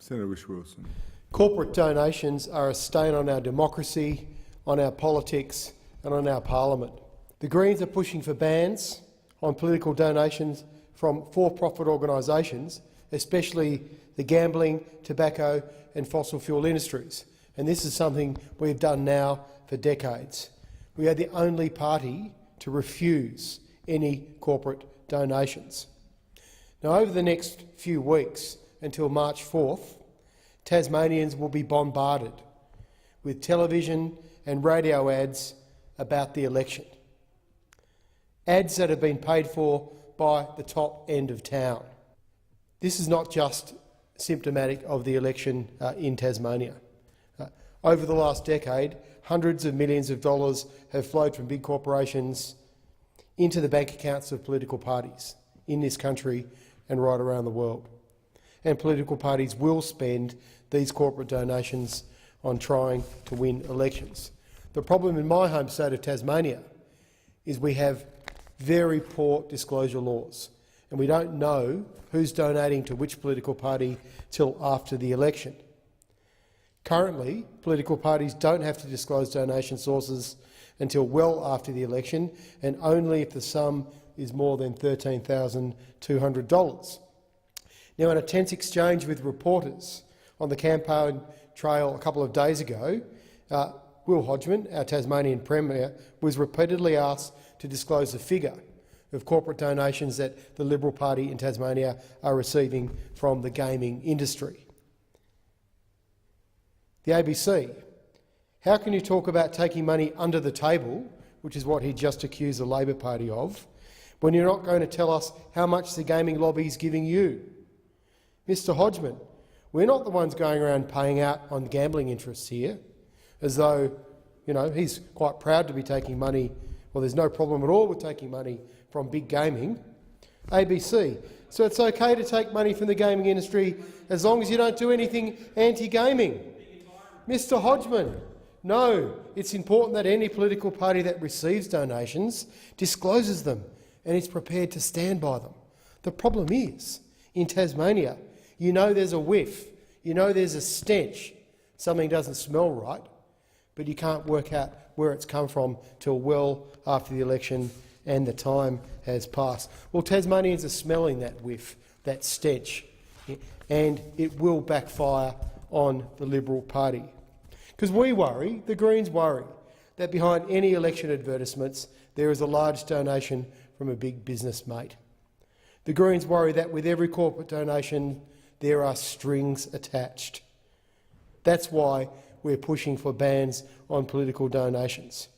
Senator Whish-Wilson. Corporate donations are a stain on our democracy, on our politics and on our parliament. The Greens are pushing for bans on political donations from for-profit organisations, especially the gambling, tobacco and fossil fuel industries. And this is something we've done now for decades. We are the only party to refuse any corporate donations. Now, over the next few weeks, until March 4th, Tasmanians will be bombarded with television and radio ads about the election. Ads that have been paid for by the top end of town. This is not just symptomatic of the election in Tasmania. Over the last decade, hundreds of millions of dollars have flowed from big corporations into the bank accounts of political parties in this country and right around the world. And political parties will spend these corporate donations on trying to win elections. The problem in my home state of Tasmania is we have very poor disclosure laws, and we don't know who's donating to which political party till after the election. Currently, political parties don't have to disclose donation sources until well after the election, and only if the sum is more than $13,200. Now, in a tense exchange with reporters on the campaign trail a couple of days ago, Will Hodgman, our Tasmanian Premier, was repeatedly asked to disclose the figure of corporate donations that the Liberal Party in Tasmania are receiving from the gaming industry. The ABC: how can you talk about taking money under the table, which is what he just accused the Labor Party of, when you're not going to tell us how much the gaming lobby is giving you? Mr Hodgman, we're not the ones going around paying out on gambling interests here, as though he's quite proud to be taking money. Well, there's no problem at all with taking money from big gaming. ABC: so it's okay to take money from the gaming industry as long as you don't do anything anti-gaming. Mr Hodgman, no, it's important that any political party that receives donations discloses them and is prepared to stand by them. The problem is, in Tasmania, there's a whiff, there's a stench, something doesn't smell right, but you can't work out where it's come from till well after the election and the time has passed. Well, Tasmanians are smelling that whiff, that stench, and it will backfire on the Liberal Party. Because we worry, the Greens worry, that behind any election advertisements there is a large donation from a big business mate. The Greens worry that with every corporate donation there are strings attached. That's why we're pushing for bans on political donations.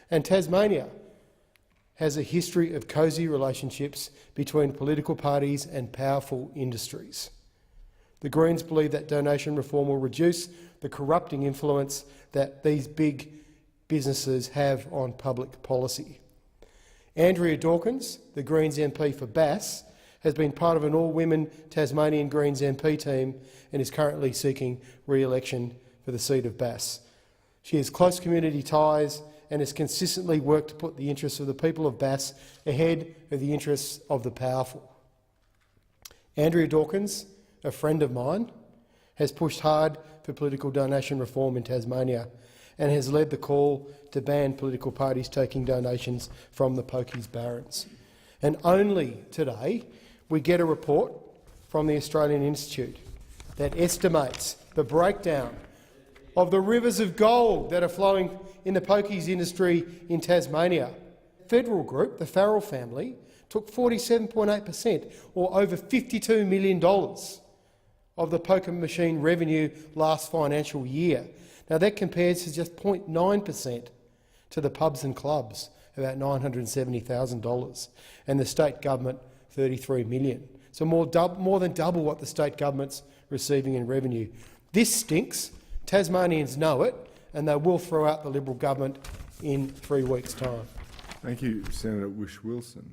And Tasmania has a history of cosy relationships between political parties and powerful industries. The Greens believe that donation reform will reduce the corrupting influence that these big businesses have on public policy. Andrea Dawkins, the Greens MP for Bass, has been part of an all-women Tasmanian Greens MP team and is currently seeking re-election for the seat of Bass. She has close community ties and has consistently worked to put the interests of the people of Bass ahead of the interests of the powerful. Andrea Dawkins, a friend of mine, has pushed hard for political donation reform in Tasmania and has led the call to ban political parties taking donations from the pokies barons. And only today we get a report from the Australian Institute that estimates the breakdown of the rivers of gold that are flowing in the pokies industry in Tasmania. Federal Group, the Farrell family, took 47.8%, or over $52 million, of the poker machine revenue last financial year. Now that compares to just 0.9% to the pubs and clubs, about $970,000, and the state government $33 million. So more than double what the state government's receiving in revenue. This stinks. Tasmanians know it, and they will throw out the Liberal government in 3 weeks' time. Thank you, Senator Whish-Wilson.